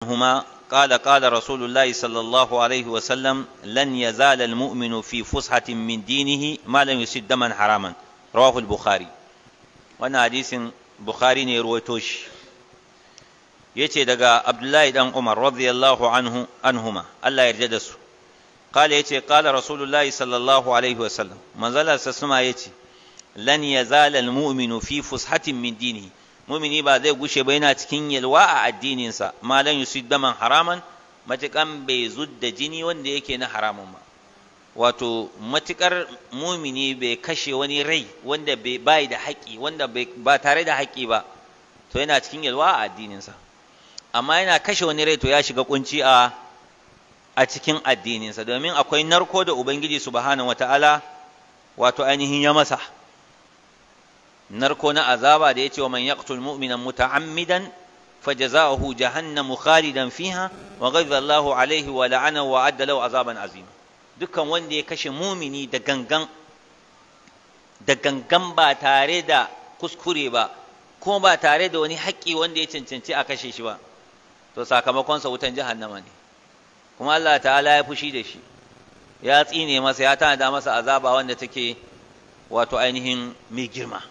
هما قال قال رسول الله صلى الله عليه وسلم لن يزال المؤمن في فسحة من دينه ما لم يصب دما حراما رواه البخاري. وانا حديث بخاري ne ruwaito shi yace daga Abdullahi dan Umar radiyallahu anhuma Allah ya yarda da su قال yace قال رسول الله صلى الله عليه وسلم manzala sasuma yace lan yazal almu'minu fi fushatin min dinihi mu'mini ba zai gushe ba yana cikin yalwa a addininsa malan yusid daman haraman matukan bai zudda jini wanda yake na haramun ba. Wato matukar mumini bai kashe wani rai wanda bai da haƙi wanda ba tare da haƙi ba to yana cikin yalwa a addininsa, amma yana kashe wani rai to ya shiga kunci a cikin addininsa, domin akwai narko da ubangiji subhanahu wataala wato ainihin ya masa narko na azaba da yace wa man yaqtul mu'mina muta'ammidan fajaza'uhu jahannamu khalidan fiha wa ghadiba Allahu alayhi wa la'anahu wa adda lahu azaban azima. Dukkan wanda ya kashe mumini da gangan ba tare da kuskure ba kuma ba tare da wani haƙƙi wanda ya cancanci a kashe shi ba to sakamakon sa wutan jahannama ne, kuma Allah ta'ala ya fushi da shi, ya tsine masa, ya tanada masa azaba wanda take wato ainihin mai girma,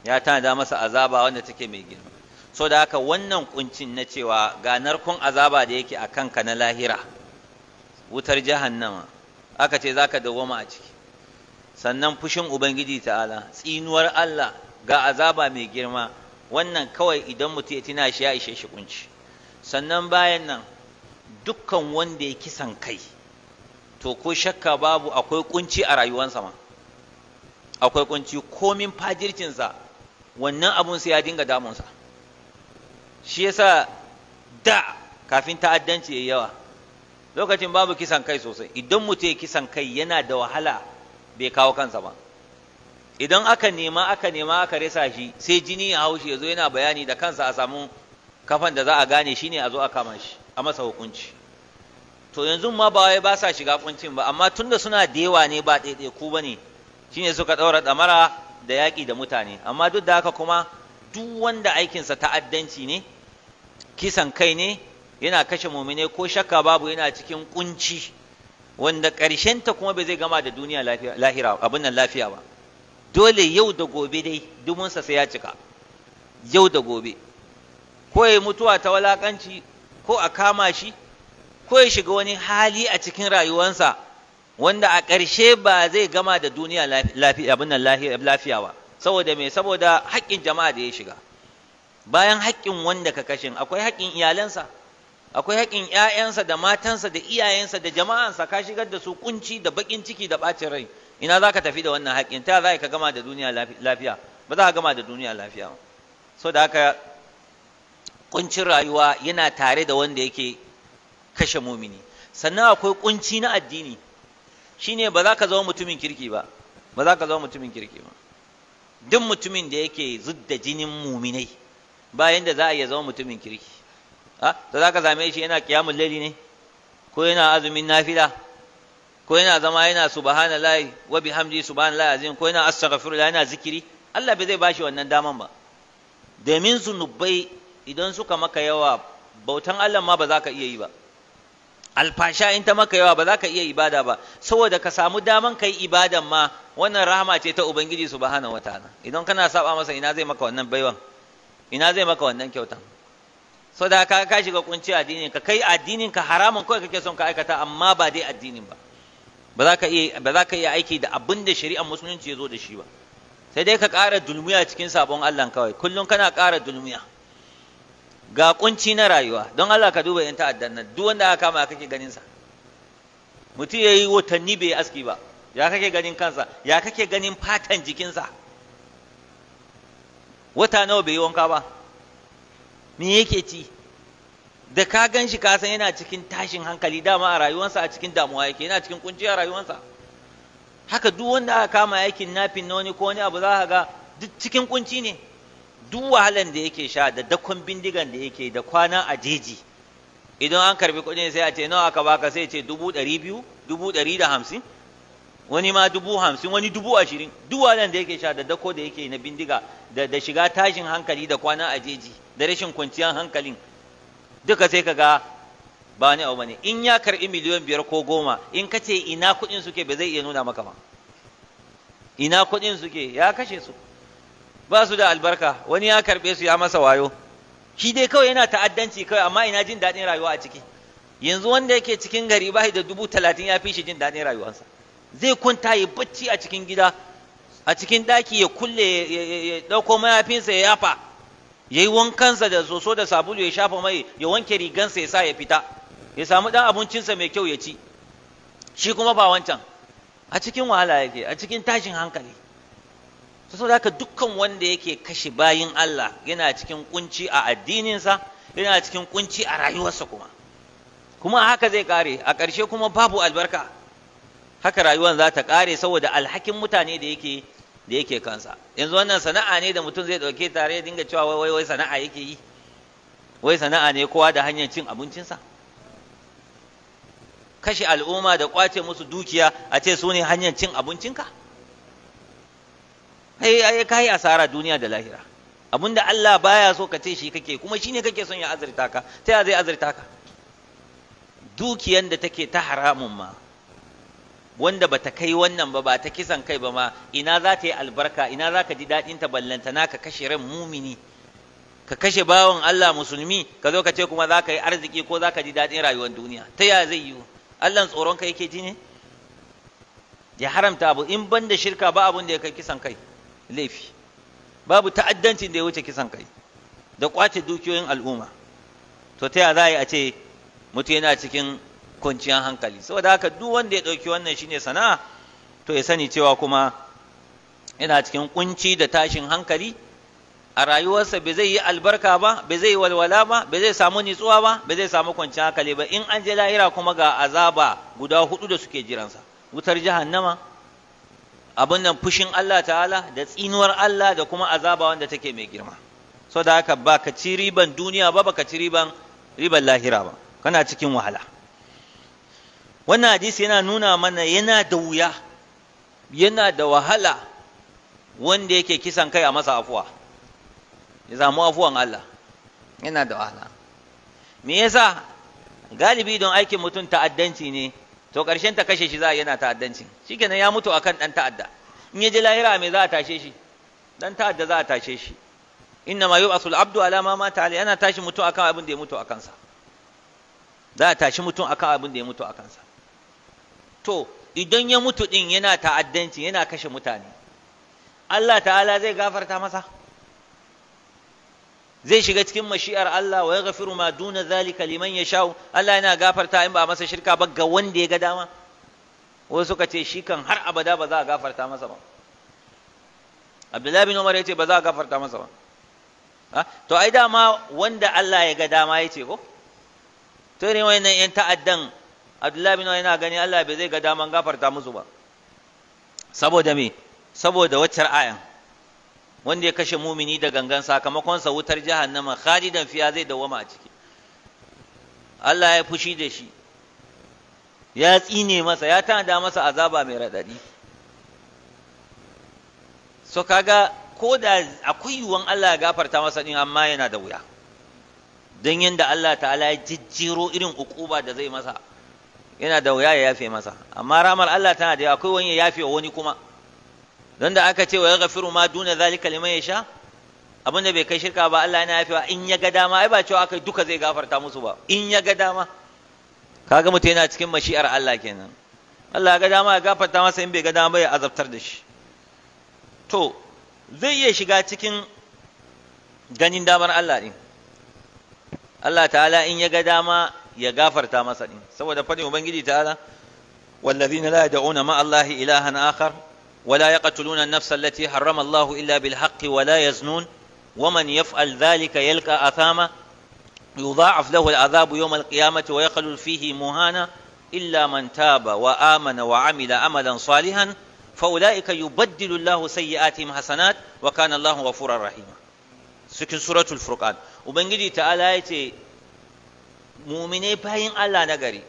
ya tanada masa azaba wanda take mai girma. So da haka wannan kuncin na cewa ga narkon azaba da yake a kanka na lahira wutar jahannama aka ce zaka dawwama a ciki, sannan fushin ubangiji ta'ala, tsinuwar Allah, ga azaba mai girma, wannan kawai idan mutum ya tina shi ya ishe shi kunci. Sannan bayan nan dukkan wanda ya kisan kai to ko shakka babu akwai kunci a rayuwarsa ma, akwai kunci komin fajircinsa wannan abun sai ya dinga damunsa. Shi yasa da kafin ta'addanci yayi yawa lokacin babu kisan kai sosai, idan mutum ya kisan kai yana da wahala bai kawo kansa ba, idan aka nema aka rasa shi sai jini ya haushi ya zo yana bayani da kansa a samu kafan da za a gane shi ne a zo a kama shi a masa hukunci. To yanzu ma ba wai ba sa shiga kuncin ba, amma tunda suna da yawa ne ba ɗaiɗaiku ba ne shine suka ɗaura ɗamara da yaƙi da mutane. Amma duk da haka kuma duk wanda aikinsa ta'addanci ne, kisan kai ne, yana kashe mumine, ko shakka babu yana cikin kunci wanda ta kuma bai zai gama da duniya lahira abin nan lafiya ba. Dole yau da gobe dai dumunsa sai ya cika, yau da gobe, ko ya mutuwa ta walakanci, ko a kama shi, ko ya shiga wani hali a cikin rayuwarsa wanda a ƙarshe ba zai gama da duniya lafiya ba. Saboda me? Saboda haƙƙin jama'a da ya shiga. Bayan haƙƙin wanda ka kashin akwai haƙƙin iyalansa, akwai haƙƙin ƴaƴansa da matansa da iyayensa da jama'ansa, ka shigar da su kunci da baƙin ciki da ɓacin rai. Ina za ka tafi da wannan haƙƙin? Ta za ka gama da duniya lafiya? Ba za ka gama da duniya lafiya ba. So da haka kuncin rayuwa yana tare da wanda yake kashe mumini. Sannan akwai kunci na addini, shine ba za ka zama mutumin kirki ba, ba za ka zama mutumin kirki ba. Duk mutumin da yake zudda jinin muminai bayan da za a iya zama mutumin kirki. Da za ka same shi yana kiyamun laili ne, ko yana azumin nafila, ko yana zama yana subhanallahi wa bihamdi subhanallahi azim, ko yana astaghfirullah, yana zikiri. Allah bai zai bashi wannan daman ba, domin zunubai idan suka maka yawa bautan Allah ma ba za ka iya yi ba. Alfasha in ta maka yawa ba za ka iya ibada ba, saboda ka samu daman kai ibadan ma wannan rahama ce ta ubangiji subhanahu wataala. Idan kana saba masa ina zai maka wannan baiwan, ina zai maka wannan kyautan? Saboda ka shiga kunci addinin ka, kai addinin ka haramun kawai kake son ka aikata, amma ba dai addinin ba. Ba za ka iya aiki da abin da shari'ar musulunci ya zo da shi ba, sai dai ka ƙara dulmiya cikin sabon Allah kawai, kullum kana ƙara dulmiya. Ga kunci na rayuwa, don Allah ka duba yan ta'addan nan, duk wanda aka kama kake ganin sa, mutum yayi watanni bai aski ba, ya kake ganin kansa, ya kake ganin fatan jikinsa, wata nawa bai yi wanka ba, me yake ci? Da ka gan shi ka san yana cikin tashin hankali, dama a rayuwarsa a cikin damuwa yake, yana cikin kunci a rayuwarsa. Haka duk wanda aka kama aikin nafin na wani ko wani abu za ka ga duk cikin kunci ne. Duk wahalan da yake sha da dakon bindigan da yake da kwana a jeji, idan an karbi kuɗin sai a ce nawa aka baka, sai ce 200,000, 150, wani ma 50,000, wani 20,000. Duk wahalan da yake sha da dako da yake na bindiga da shiga tashin hankali da kwana a jeji da rashin kwanciyar hankalin, duka sai kaga ba ni abu bane. In ya karbi miliyan 5 ko 10, in ka ce ina kuɗin suke ba zai iya nuna maka ba. Ina kuɗin suke ya kashe su, ba su da albarka, wani ya karɓe su ya masa wayo, shi dai kawai yana ta'addanci kawai, amma ina jin daɗin rayuwa a ciki. Yanzu wanda yake cikin gari ba da 30,000 ya fi shi jin daɗin rayuwarsa. Zai kwanta ya bacci a cikin gida, a cikin ɗaki ya kulle, ya ɗauko mayafinsa ya yafa, ya yi wankansa da soso da sabulu, ya shafa mai, ya wanke rigansa ya sa ya fita, ya samu ɗan abincinsa mai kyau ya ci. Shi kuma ba wancan, a cikin wahala yake, a cikin tashin hankali. Saboda haka dukkan wanda yake kashe bayin Allah yana cikin kunci a addininsa, yana cikin kunci a rayuwarsa kuma haka zai kare a ƙarshe, kuma babu albarka. Haka rayuwar za ta kare saboda alhakin mutane da yake kansa. Yanzu wannan sana'a ne da mutum zai ɗauke tare ya dinga cewa wai sana'a yake yi, wai sana'a ne kowa da hanyar cin abincinsa. Kashe al'umma da kwace musu dukiya a ce su ne hanyar cin abincinka? Ka yi asara duniya da lahira. Abinda Allah baya so ka ce shi kake, kuma shine kake son ya azurta ka, ta ya zai azurta ka? Dukiyan da take ta haramun ma, wanda bata kai wannan ba ta kisan kai ba ma, ina za ta yi albarka, ina za ka ji daɗin ta ballantana ka kashe ran mumini, ka kashe bawan Allah musulmi, ka zo ka ce kuma za ka yi arziki ko za ka ji daɗin rayuwar duniya. Ta ya zai yiwu? Allah tsoron ka yake ji ne? Ya haramta abu, in ban da shirka ba abun da ya kai kisan kai laifi, babu ta'addancin da ya wuce kisan kai da kwace dukiyoyin al'umma. To ta ya za a yi a ce mutum yana cikin kwanciyar hankali? Saboda haka duk wanda ya ɗauki wannan shine sana'a, to ya sani cewa kuma yana cikin kunci da tashin hankali a rayuwarsa. Bai zai yi albarka ba, bai zai yi walwala ba, bai zai samu nitsuwa ba, bai zai samu kwanciyar hankali ba. In an je lahira kuma ga azaba guda 4 da suke jiransa: wutar jahannama, abin nan fushin Allah ta'ala, da tsinuwar Allah, da kuma azaba wanda take mai girma. Saboda haka ba ka ci riban duniya ba, ka ci riban lahira ba, kana cikin wahala. Wannan hadisi yana nuna mana yana da wuya, yana da wahala wanda yake kisan kai a masa afuwa, ya samu afuwan Allah, yana da wahala. Me yasa? Galibi don aikin mutum ta'addanci ne, to ƙarshen ta kashe shi za a yana ta'addanci, shikenan ya mutu akan ɗan ta'adda. In ya je lahira me za a tashe shi? Ɗan ta'adda za a tashe shi. Inna ma yub'asul abdu ala ma mata alai, ana tashi mutum akan abin da ya mutu akan sa. Za a tashi mutum akan abin da ya mutu akan sa. To idan ya mutu din yana ta'addanci, yana kashe mutane, Allah ta'ala zai gafarta masa? Zai shiga cikin mashi'ar Allah, wa yaghfiru ma duna zalika liman yasha'u? Allah yana gafarta in ba masa shirka ba ga wanda ya ga dama. Wasu suka ce shi kan har abada ba za a gafarta masa ba. Abdullahi bin Umar ya ce ba za a gafarta masa ba. To ai dama wanda Allah ya ga dama ya ce ko? To ne wayannan yan ta'addan, Abdullahi bin Umar yana gani Allah bai zai ga daman gafarta musu ba. Saboda me? Saboda waccar ayan, wanda ya kashe mumini da gangan sakamakon sa wutar jahannama khalidan fiya, zai dawama a ciki. Allah ya fushi da shi, ya tsine masa, ya tanda masa azaba mai radadi. So kaga ko da akwai yiwuwan Allah ya gafarta masa din, amma yana da wuya, don yanda Allah ta'ala ya jijjiro irin ukuba da zai masa, yana da wuya ya yafe masa. Amma ramar Allah tana da akwai wani ya yafe wa wani kuma, don da aka ce wa yaghfiru ma duna zalika liman yasha, abin da bai kai shirka ba Allah yana yafewa in ya ga dama. Ai ba cewa aka duka zai gafarta musu ba, in ya ga dama. Kaga mutum yana cikin mashi'ar Allah kenan. Allah ya ga dama ya gafarta masa, in bai ga dama ba ya azabtar da shi. To zai iya shiga cikin ganin damar Allah din. Allah ta'ala in ya ga dama ya gafarta masa din, saboda fadin ubangiji ta'ala: wallazina la yad'una ma Allahi ilahan akhar ولا يقتلون النفس التي حرم الله إلا بالحق ولا يزنون ومن يفعل ذلك يلقى أثاما يضاعف له العذاب يوم القيامة ويخلد فيه مهانا إلا من تاب وآمن وعمل عملا صالحا فأولئك يبدل الله سيئاتهم حسنات وكان الله غفورا رحيما. سكن سورة الفرقان. وبنجي تعالى يتي مؤمني باين الله نغري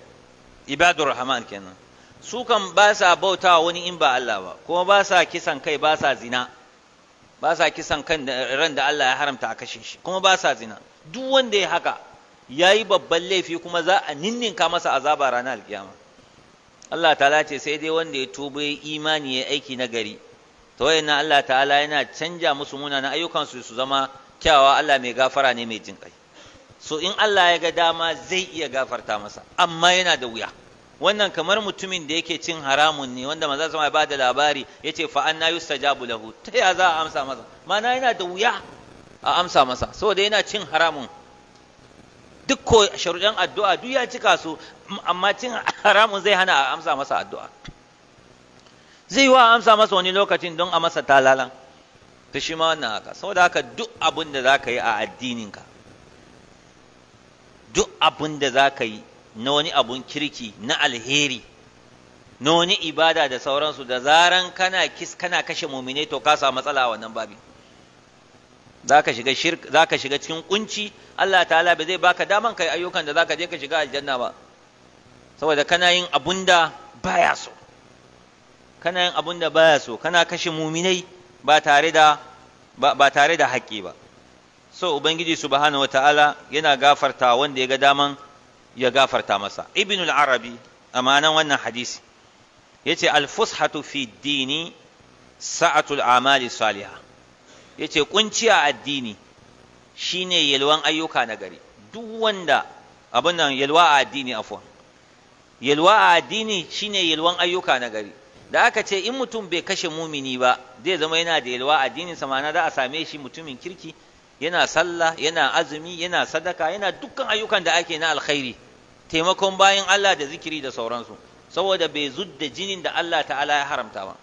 عباد الرحمن كنا، su kan ba sa bauta wani in ba Allah ba, kuma ba sa kisan kai, ba sa zina, ba sa kisan kan ran da Allah ya haramta a kashe shi, kuma ba sa zina. Duk wanda ya haka yayi babban laifi kuma za a ninninka masa azaba ranar alkiyama. Allah ta'ala ce sai dai wanda ya tuba ya imani ya aiki na gari, to wayannan Allah ta'ala yana canja musu munanan ayyukansu su zama kyawawa. Allah mai gafara ne mai jinƙai. So in Allah ya ga dama zai iya gafarta masa, amma yana da wuya. Wannan kamar mutumin da yake cin haramun ne, wanda manzo sama ya bada labari yace fa anna yustajabu lahu, ta ya za a amsa masa? Mana yana da wuya a amsa masa saboda yana cin haramun. Duk ko sharuɗan addu'a duk ya cika su, amma cin haramun zai hana a amsa masa addu'a. Zai yi wa amsa masa wani lokacin don a masa talalan, ta shi ma wannan haka. Saboda haka duk abin da za ka yi a addininka, duk abin da za ka yi na wani abun kirki, na alheri, na wani ibada da sauransu, da zaran kana kashe muminai to ka samu matsala a wannan babin. Za ka shiga cikin kunci. Allah ta'ala ba zai baka daman kai ayyukan da za ka je ka shiga aljanna ba, saboda kana yin abun da baya so, kana kashe muminai ba tare da haƙƙi ba. So ubangiji subhanahu wata'ala yana gafarta wanda ya ga daman ya gafarta masa. Ibn al-Arabi amanan wannan hadisi yace al-fushatu fi dini sa'atul amali salihah. Yace kunci a addini shine yalwan ayyuka na gari. Duk wanda abin nan yalwa a addini yalwa a addini shine yalwan ayyuka na gari. Da aka ce in mutum bai kashe mumini ba zai zama yana da yalwa a addinin sa, ma'ana za a same shi mutumin kirki, yana sallah, yana azumi, yana sadaka, yana dukkan ayyukan da ake na alkhairi, taimakon bayan Allah da zikiri da sauransu, saboda bai zudda jinin da Allah ta'ala ya haramta ba.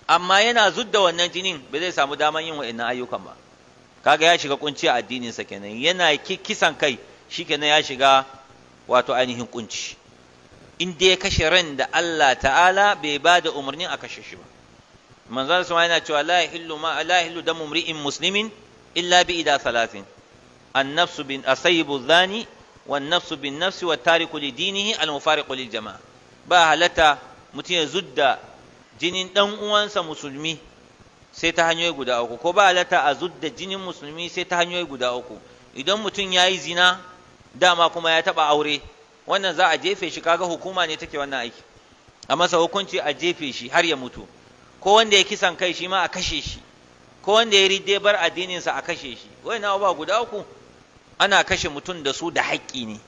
Amma yana zudda wannan jinin ba zai samu daman yin wa'annan ayyukan ba. Kaga ya shiga kunci a addinin sa kenan. Yana kisan kai shikenan ya shiga wato ainihin kunci. In dai ya kashe ran da Allah ta'ala bai ba da umarnin a kashe shi ba. Manzon sa yana cewa la yahillu damu mri'in muslimin illa bi ida thalathin: an-nafsu bin asayyibu dhani, wan-nafsu bin nafsi, wa tariku li dinihi al-mufariqu lil jama'a. Ba halata mutum ya zudda jinin dan uwansa musulmi sai ta hanyoyi guda uku, ko ba halata a zudda jinin musulmi sai ta hanyoyi guda uku. Idan mutum yayi zina dama kuma ya taba aure, wannan za a jefe shi, kaga hukuma ne take wannan aiki, a masa hukunci a jefe shi har ya mutu. Ko wanda ya kisan kai shi ma a kashe shi, ko wanda ya ride bar addininsa a kashe shi. Wayannan abubuwa guda uku ana kashe mutum da su da haƙƙi ne.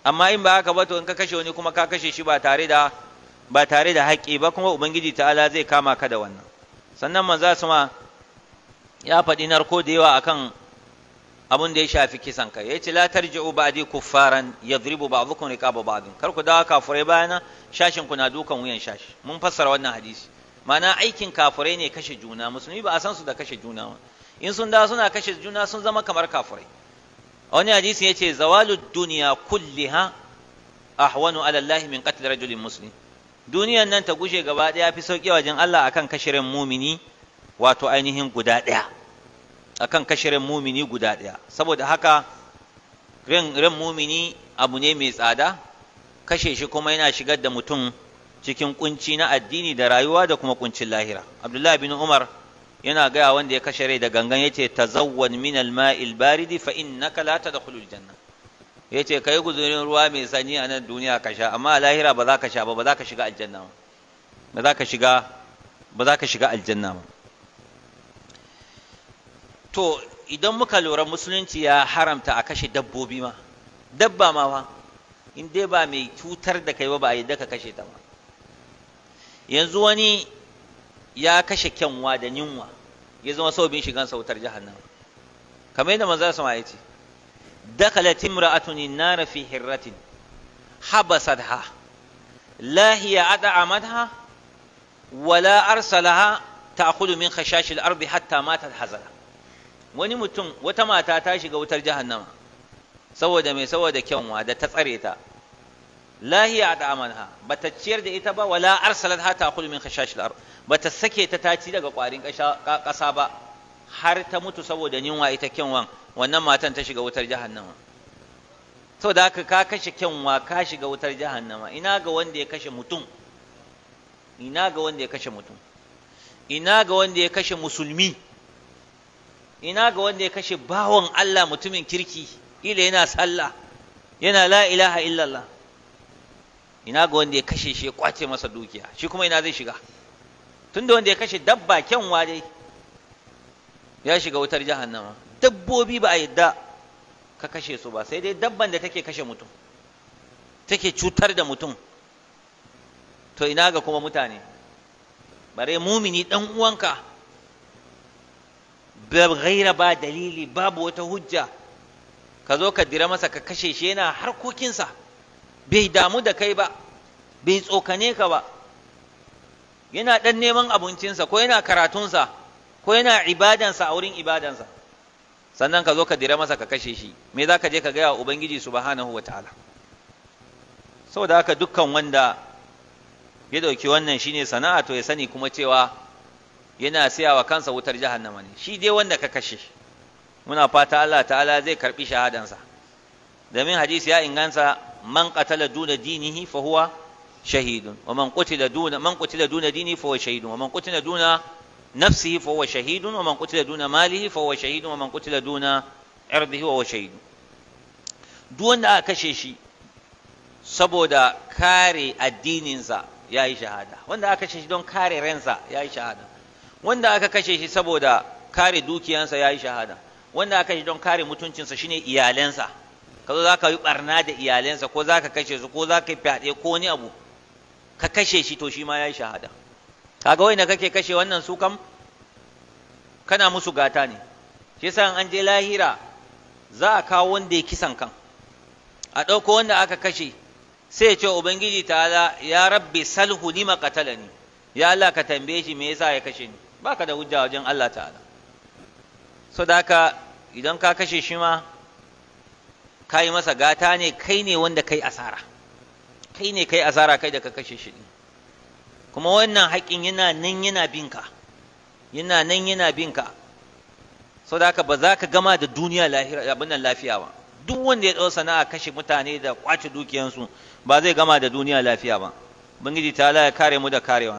Amma in ba haka ba to in ka kashe wani kuma ka kashe shi ba tare da haƙƙi ba, kuma ubangiji ta'ala zai kama ka da wannan. Sannan manzo sama ya faɗi narko da yawa akan abin da ya shafi kisan kai. Yace la tarji'u ba'di kuffaran yadribu ba'dukum riqaba ba'd. Kar ku dawo kafurai bayana, shashin ku na dukan wuyan shashi. Mun fassara wannan hadisi. Ma'ana aikin kafurai ne kashe juna, musulmi ba a san su da kashe juna ba. In sun dawo suna kashe juna sun zama kamar kafurai. Wani hadisi yace zawalud dunya kulliha ahwanu ala Allah min qatl rajulin muslim. Duniyan nan ta gushe gaba ɗaya fi sauki wajen Allah akan kashe ran mumini, wato ainihin guda ɗaya. Akan kashe ran mumini guda ɗaya. Saboda haka ran mumini abu ne mai tsada, kashe shi kuma yana shigar da mutum cikin kunci na addini da rayuwa da kuma kuncin lahira. Abdullahi bin Umar yana gaya wanda ya kashe rai da gangan yace tazawwan min al-ma'il baridi fa innaka la tadkhulul janna. Yace kai guzurin ruwa mai sanyi a nan duniya ka sha, amma a lahira ba za ka sha ba, ba za ka shiga aljanna ba, ba za ka shiga aljanna ba. To idan muka lura musulunci ya haramta a kashe dabbobi ma, dabba ma fa in dai ba mai cutar da kai ba a yadda ka kashe ta ba. Yanzu wani ya kashe kyanwa da yunwa ya zama sababin shigan sautar jahannama, kamar yadda manzo sama ya ce dakalat imra'atun an-nar fi hirratin habasatha la hiya ad'amatha wala arsalaha ta'khudhu min khashash al-ard hatta matat hazala. Wani mutum, wata mata ta shiga wutar jahannama saboda kyanwa da ta tsare ta, la hiya ad'amanha, bata ciyar da ita ba, wala arsalatha ta'khudhu min khashash al-ard, bata sake ta ci daga kwarin ƙasa ba har ta mutu saboda yunwa ita kyanwan. Wannan matan ta shiga wutar jahannama. Saboda haka ka kashe kyanwa ka shiga wutar jahannama. Ina ga wanda ya kashe mutum, ina ga wanda ya kashe mutum, ina ga wanda ya kashe musulmi, ina ga wanda ya kashe bawan Allah mutumin kirki, ila yana sallah yana la ilaha illallah, ina ga wanda ya kashe shi ya kwace masa dukiya, shi kuma ina zai shiga? Tunda wanda ya kashe dabba, kyanwa dai, ya shiga wutar jahannama. Dabbobi ba a yadda ka kashe su ba, sai dai dabban da take kashe mutum, take cutar da mutum, to ina ga kuma mutane? Bare mumini dan uwanka, ba gaira ba dalili, babu wata hujja, ka zo ka dira masa ka kashe shi, yana harkokinsa, bai damu da kai ba, bai tsokane ka ba, yana ɗan neman abincinsa ko yana karatunsa ko yana ibadansa a wurin ibadansa, sannan ka zo ka dira masa ka kashe shi, me za ka je ka gaya wa Ubangiji subhanahu wa ta'ala? Saboda haka dukkan wanda ya ɗauki wannan shine sana'a, to ya sani kuma cewa yana siya wa kansa wutar jahannama ne. Shi dai wanda ka kashe, muna fata Allah ta'ala zai karɓi shahadansa, domin hadisi ya inganta, man qatala duna dinihi fa huwa shahidun wa man qutila duna dinihi fa huwa shahidun wa man qutila duna nafsihi fa huwa shahidun wa man qutila duna malihi fa huwa shahidun wa man qutila duna irdihi wa huwa shahidun. Duk wanda aka kashe shi saboda kare addininsa ya yi shahada, wanda aka kashe shi don kare ransa ya yi shahada, wanda aka kashe shi saboda kare dukiyansa ya yi shahada, wanda aka kashe don kare mutuncinsa shine iyalansa, ka zo za ka yi barna da iyalansa, ko za ka kashe su, ko za ka yi fyaɗe ko wani abu, ka kashe shi, to shi ma ya yi shahada. Kaga wanda kake kashe wannan su kam kana musu gata ne. Shi yasa an je lahira za a kawo wanda ya kisan kan, a ɗauko wanda aka kashe, sai ya ce Ubangiji ta'ala, ya rabbi salhu lima qatalani, ya Allah ka tambaye shi me yasa ya kashe ni. Baka da hujja wajen Allah ta'ala. So da haka idan ka kashe shi ma ka yi masa gata ne, kai ne wanda kai asara, kai ne kai asara, kai da ka kashe shi. Kuma wannan haƙƙin yana nan yana binka, yana nan yana binka. So da haka ba za ka gama da duniya abin nan lafiya ba. Duk wanda ya ɗau sana'a kashe mutane da ƙwace dukiyansu ba zai gama da duniya lafiya ba. Ubangiji ta ya kare mu da karewa.